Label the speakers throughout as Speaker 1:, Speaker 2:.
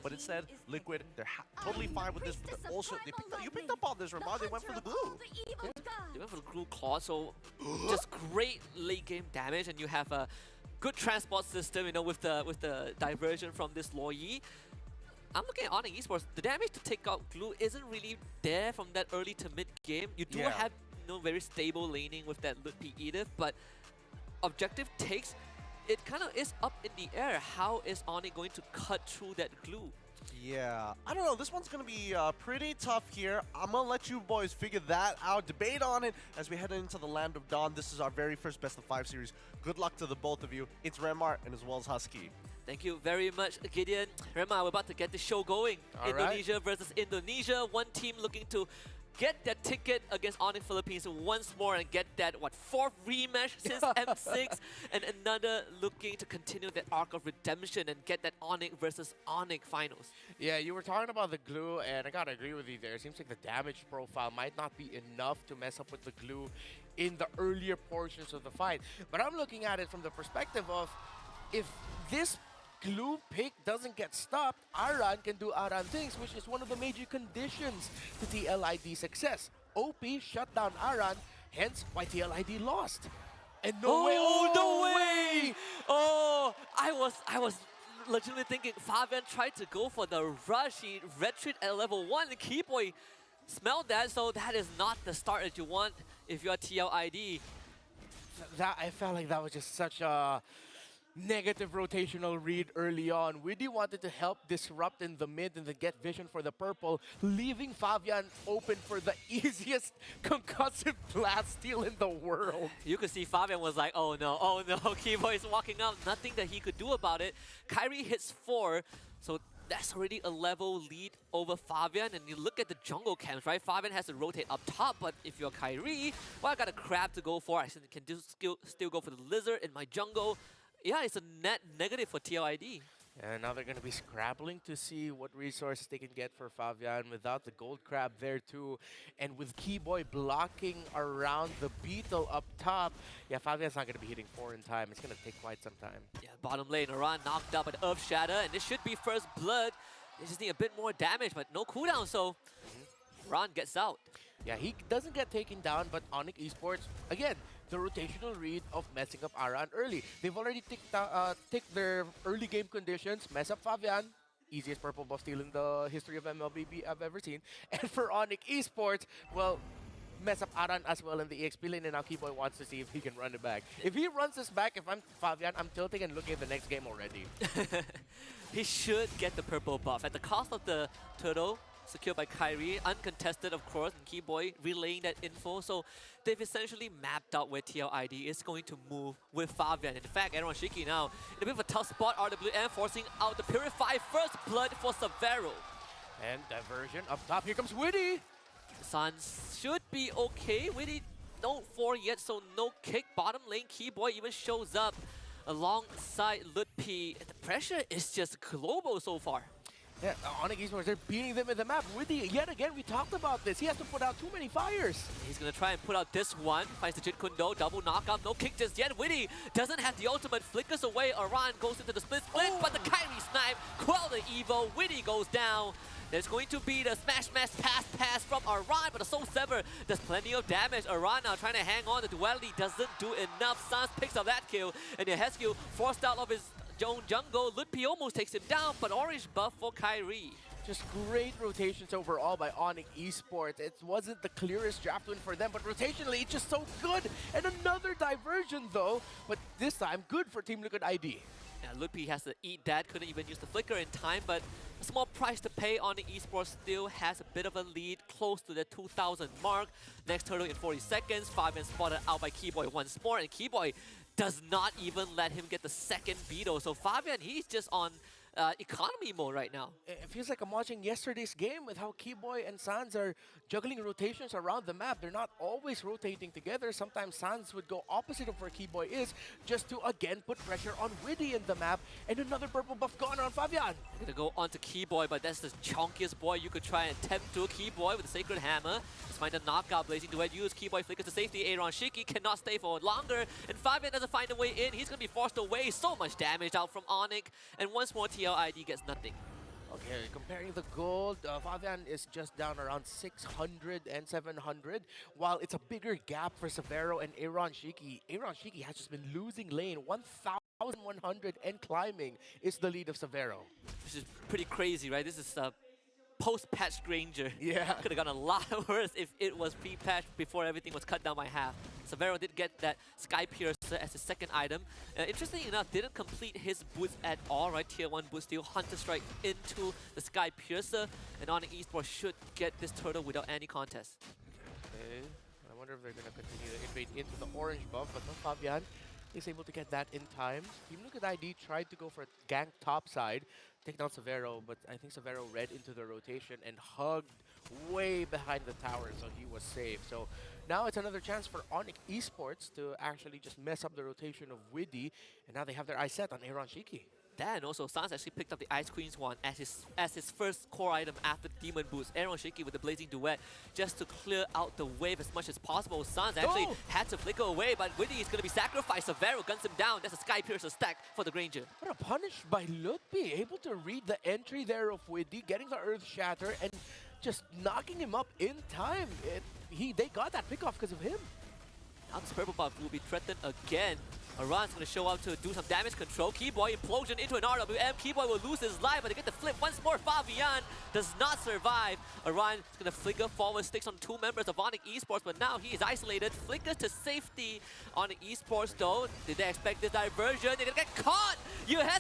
Speaker 1: But instead, Liquid, they're totally fine with this. But they're also, you picked up on this, Ramon. They went for the glue.
Speaker 2: Yeah, they went for the glue claw, so just great late game damage, and you have a good transport system, with the diversion from this Loyi. I'm looking at Onic Esports. The damage to take out glue isn't really there from that early to mid game. You do have very stable laning with that Lutpi Edith, but objective takes, it kind of is up in the air. How is Onic going to cut through that glue?
Speaker 1: Yeah, I don't know. This one's going to be pretty tough here. I'm going to let you boys figure that out, debate on it as we head into the Land of Dawn. This is our very first Best of 5 series. Good luck to the both of you. It's Remar and as well as Husky.
Speaker 2: Thank you very much, Gideon. Remar, we're about to get the show going.
Speaker 3: All
Speaker 2: Indonesia versus Indonesia. One team looking to get that ticket against Onic Philippines once more and get that, fourth rematch since M6, and another looking to continue that arc of redemption and get that Onic versus Onic finals.
Speaker 3: Yeah, you were talking about the glue, and I gotta agree with you there. It seems like the damage profile might not be enough to mess up with the glue in the earlier portions of the fight. But I'm looking at it from the perspective of, if this glue pick doesn't get stopped, Aran can do Aran things, which is one of the major conditions to TLID success. OP shut down Aran, hence why TLID lost. And no way!
Speaker 2: Oh, no way! Oh, I was legitimately thinking Fabian tried to go for the rush. He retreat at level 1, and Keyboy smelled that, so that is not the start that you want if you're TLID.
Speaker 3: That, I felt like that was just such a negative rotational read early on. Widdy wanted to help disrupt in the mid and then get vision for the purple, leaving Fabian open for the easiest concussive blast steal in the world.
Speaker 2: You could see Fabian was like, oh no, Keyboy is walking up, nothing that he could do about it. Kyrie hits 4, so that's already a level lead over Fabian, and you look at the jungle camps, right? Fabian has to rotate up top, but if you're Kyrie, well, I got a crab to go for. I can still go for the lizard in my jungle. Yeah, it's a net negative for TLID.
Speaker 3: And now they're going to be scrabbling to see what resources they can get for Fabian without the gold crab there too. And with Keyboy blocking around the beetle up top, yeah, Fabian's not going to be hitting 4 in time. It's going to take quite some time.
Speaker 2: Yeah, bottom lane, Aran knocked out by the Earth Shatter, and this should be first blood. They just need a bit more damage, but no cooldown, so Aran gets out.
Speaker 3: Yeah, he doesn't get taken down, but Onic Esports, again, the rotational read of messing up Aran early. They've already ticked their early game conditions, mess up Fabian, easiest purple buff steal in the history of MLBB I've ever seen. And for Onic Esports, well, mess up Aran as well in the EXP lane, and now Keyboy wants to see if he can run it back. If he runs this back, if I'm Fabian, I'm tilting and looking at the next game already.
Speaker 2: He should get the purple buff. At the cost of the turtle, secured by Kyrie, uncontested of course, and Keyboy relaying that info. So they've essentially mapped out where TLID is going to move with Fabian. In fact, Aaron Shiki now in a bit of a tough spot, RWM forcing out the Purify first blood for Severo.
Speaker 3: And diversion up top, here comes Widdy!
Speaker 2: Suns should be okay. Widdy don't 4 yet, so no kick. Bottom lane, Keyboy even shows up alongside Lutpi. The pressure is just global so far.
Speaker 3: Yeah, Onic Esports, they're beating them in the map. Widdy, yet again, we talked about this. He has to put out too many fires.
Speaker 2: He's going to try and put out this one. Finds the Jit Kundo, double knockout, no kick just yet. Widdy doesn't have the ultimate, flickers away. Aran goes into the split, but the Kyrie snipe, quell the Evo. Widdy goes down. There's going to be the smash pass from Aran, but the Soul Sever does plenty of damage. Aran now trying to hang on. The duality doesn't do enough. Sans picks up that kill, and the Hesku forced out of his own jungle. Lutpi almost takes him down, but orange buff for Kyrie.
Speaker 3: Just great rotations overall by Onic Esports. It wasn't the clearest draft win for them, but rotationally it's just so good. And another diversion though, but this time good for Team Liquid ID.
Speaker 2: Yeah, Lutpi has to eat that, couldn't even use the flicker in time, but a small price to pay. Onic Esports still has a bit of a lead, close to the 2,000 mark. Next turtle in 40 seconds, Fabian spotted out by Keyboy once more, and Keyboy does not even let him get the second beetle. So Fabian, he's just on economy mode right now.
Speaker 3: It feels like I'm watching yesterday's game with how Keyboy and Sans are juggling rotations around the map. They're not always rotating together. Sometimes Sans would go opposite of where Keyboy is, just to again put pressure on Widdy in the map. And another purple buff gone on Fabian.
Speaker 2: Gonna go onto Keyboy, but that's the chunkiest boy you could try and attempt to. Keyboy with the Sacred Hammer. Just find a knockout, blazing duet use. Keyboy flickers to safety. Aaron Shiki cannot stay for longer, and Fabian doesn't find a way in. He's gonna be forced away. So much damage out from Onic, and once more TLID gets nothing.
Speaker 3: Okay, comparing the gold, Fabian is just down around 600 and 700, while it's a bigger gap for Severo and Aaron Shiki. Aaron Shiki has just been losing lane. 1,100 and climbing is the lead of Severo.
Speaker 2: Which is pretty crazy, right? This is post-patch Granger.
Speaker 3: Yeah.
Speaker 2: Could have gone a lot worse if it was pre-patch before everything was cut down by half. Severo did get that Sky Piercer as his second item. Interestingly enough, didn't complete his boots at all, right? Tier 1 boot steal, Hunter Strike into the Sky Piercer, and Onic Esports should get this turtle without any contest.
Speaker 3: Okay. I wonder if they're going to continue to invade into the orange buff, but no, Fabian is able to get that in time. Team Liquid ID tried to go for a gank top side, take down Severo, but I think Severo read into the rotation and hugged way behind the tower, so he was safe. So now it's another chance for Onic Esports to actually just mess up the rotation of Widdy, and now they have their eyes set on Aaron Shiki.
Speaker 2: That and also Sans actually picked up the Ice Queen's one as his first core item after the Demon Boost. Aaron Shiki with the Blazing Duet just to clear out the wave as much as possible. Sans actually had to flicker away, but Widdy is going to be sacrificed. Severo guns him down. That's a Sky Piercer stack for the Granger.
Speaker 3: What a punish by Lutpi, able to read the entry there of Widdy, getting the Earth Shatter, and just knocking him up in time. They got that pick off because of him.
Speaker 2: Now this purple buff will be threatened again. Aran's going to show up to do some damage control. Keyboy implosion into an RWM. Keyboy will lose his life, but they get the flip once more. Fabian does not survive. Aran is going to flicker forward, sticks on two members of Onic Esports, but now he is isolated. Flickers to safety. Onic Esports though, did they expect this diversion? They're going to get caught!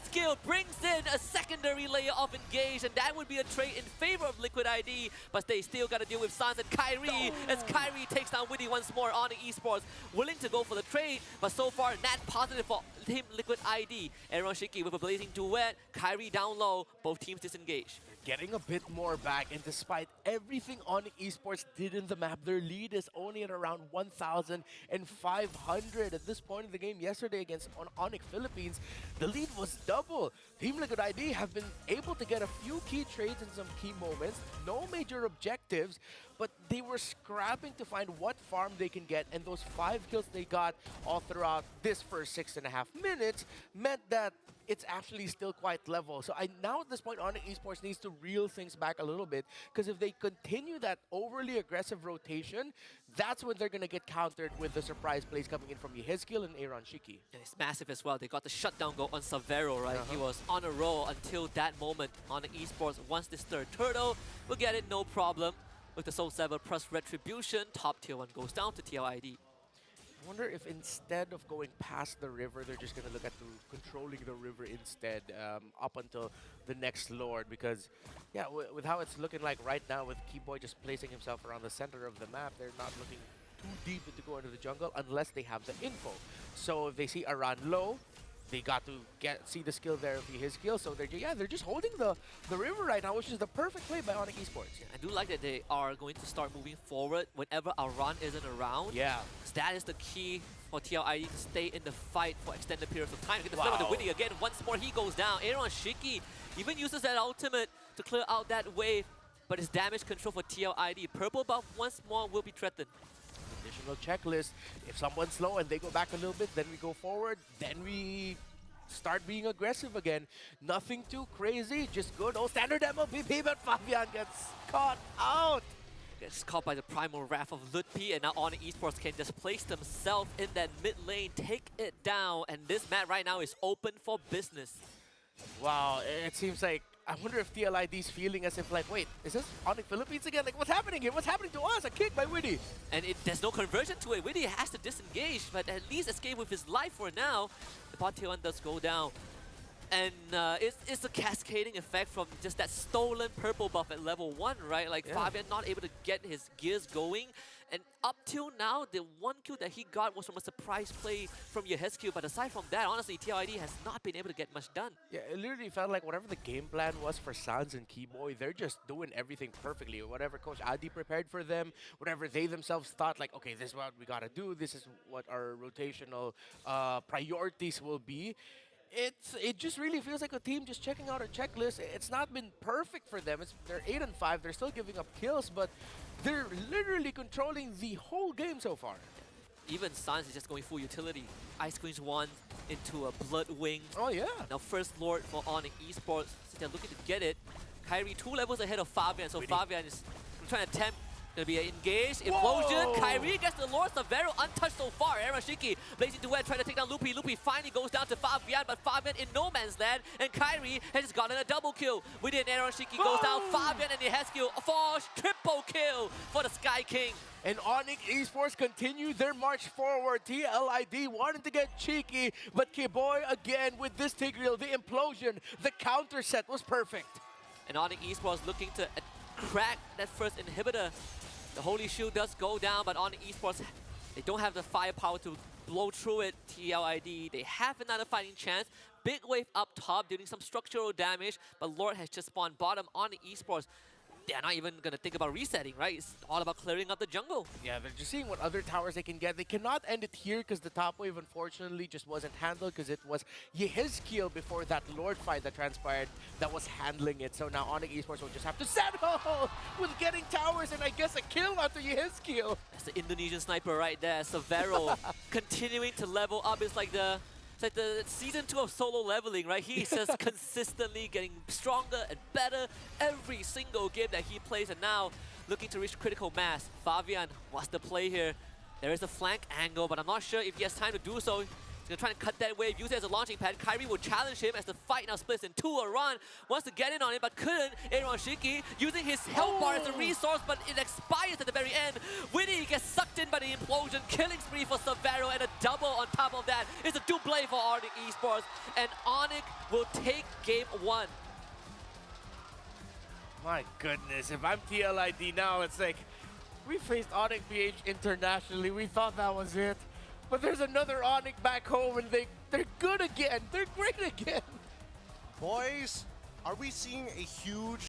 Speaker 2: Skill brings in a secondary layer of engage, and that would be a trade in favor of Liquid ID, but they still got to deal with Sans and Kyrie, as Kyrie takes down Widdy once more. Onic Esports willing to go for the trade, but so far not positive for Team Liquid ID. Aaron Shiki with a Blazing Duet, Kyrie down low, both teams disengage.
Speaker 3: Getting a bit more back, and despite everything Onic Esports did in the map, their lead is only at around 1,500 at this point in the game. Yesterday against Onic Philippines, the lead was double. Team Liquid ID have been able to get a few key trades in some key moments, no major objectives, but they were scrapping to find what farm they can get, and those 5 kills they got all throughout this first 6.5 minutes meant that it's actually still quite level. So now at this point, Onic Esports needs to reel things back a little bit, because if they continue that overly aggressive rotation, that's when they're going to get countered with the surprise plays coming in from Skill and Aaron Shiki.
Speaker 2: And it's massive as well. They got the shutdown goal on Severo, right? He was on a roll until that moment. Onic Esports wants this third turtle. We'll get it, no problem. With the Soul Saber plus Retribution, top tier 1 goes down to TLID.
Speaker 3: I wonder if instead of going past the river, they're just going to look at controlling the river instead up until the next Lord. Because, yeah, with how it's looking like right now, with Keyboy just placing himself around the center of the map, they're not looking too deep into go into the jungle unless they have the info. So if they see Aran low, they got to see the skill there of his skill. So they're just holding the river right now, which is the perfect play by Onic Esports.
Speaker 2: I do like that they are going to start moving forward whenever Aran isn't around.
Speaker 3: Yeah.
Speaker 2: That is the key for TLID to stay in the fight for extended periods of time. Get the flip with the Widdy again. Once more, he goes down. Aaron Shiki even uses that ultimate to clear out that wave, but it's damage control for TLID. Purple buff once more will be threatened.
Speaker 3: Additional checklist. If someone's slow and they go back a little bit, then we go forward, then we start being aggressive again. Nothing too crazy, just good old standard MLPP, but Fabian gets caught out.
Speaker 2: Gets caught by the primal wrath of Lutpi, and now Onic Esports can just place themselves in that mid lane, take it down, and this map right now is open for business.
Speaker 3: Wow, it seems like, I wonder if TLID's feeling as if like, wait, is this Onic Philippines again? Like, what's happening here? What's happening to us? A kick by Widdy.
Speaker 2: And there's no conversion to it. Widdy has to disengage, but at least escape with his life for now. The bot tier 1 does go down. And it's a cascading effect from just that stolen purple buff at level 1, right? Like, Fabian not able to get his gears going. And up till now, the one kill that he got was from a surprise play from Skill. But aside from that, honestly, TLID has not been able to get much done.
Speaker 3: Yeah, it literally felt like whatever the game plan was for Sans and Keyboy, they're just doing everything perfectly. Whatever Coach Adi prepared for them, whatever they themselves thought, like, okay, this is what we gotta do, this is what our rotational priorities will be. It just really feels like a team just checking out a checklist. It's not been perfect for them. They're 8 and 5. They're still giving up kills, but they're literally controlling the whole game so far.
Speaker 2: Even Sans is just going full utility. Ice Queen's 1 into a Blood Wing.
Speaker 3: Oh yeah.
Speaker 2: Now first Lord for Onic Esports. So they're looking to get it. Kyrie 2 levels ahead of Fabian, so
Speaker 3: Really?
Speaker 2: Fabian is trying to attempt to be engaged. Implosion.
Speaker 3: Whoa!
Speaker 2: Kyrie gets the Lord. Severo untouched so far. Aaron Shiki blazing duet trying to take down Loopy. Loopy finally goes down to Fabian, but Fabian in no man's land, and Kyrie has just gotten a double kill. Witty and Aaron Shiki goes down. Fabian and Yeheskel falls. Triple kill for the Sky King.
Speaker 3: And Onic Esports continue their march forward. TLID wanted to get cheeky, but K-Boy again with this Tigreal, the implosion, the counter set was perfect.
Speaker 2: And Onic Esports looking to crack that first inhibitor. The Holy Shield does go down, but Onic Esports, they don't have the firepower to blow through it. TLID, they have another fighting chance. Big wave up top, dealing some structural damage, but Lord has just spawned bottom. Onic Esports, they're not even going to think about resetting, right? It's all about clearing up the jungle.
Speaker 3: Yeah, they're just seeing what other towers they can get. They cannot end it here because the top wave unfortunately just wasn't handled because it was Yeheskel before that Lord fight that transpired that was handling it. So now Onic Esports will just have to settle with getting towers and I guess a kill onto Yeheskel.
Speaker 2: That's the Indonesian sniper right there. Severo continuing to level up. It's like the season 2 of solo leveling, right? He's just consistently getting stronger and better every single game that he plays, and now looking to reach critical mass. Fabian, what's the play here? There is a flank angle, but I'm not sure if he has time to do so. He's going to try and cut that wave, use it as a launching pad. Kyrie will challenge him as the fight now splits in two. Aran wants to get in on it, but couldn't. Aaron Shiki using his health bar as a resource, but it expires at the very end. Witty gets sucked in by the implosion. Killing spree for Severo, and a double on top of that. It's a double for Onic Esports, and Onic will take game 1.
Speaker 3: My goodness, if I'm TLID now, it's like, we faced Onic PH internationally. We thought that was it. But there's another Onic back home and they're good again. They're great again.
Speaker 1: Boys, are we seeing a huge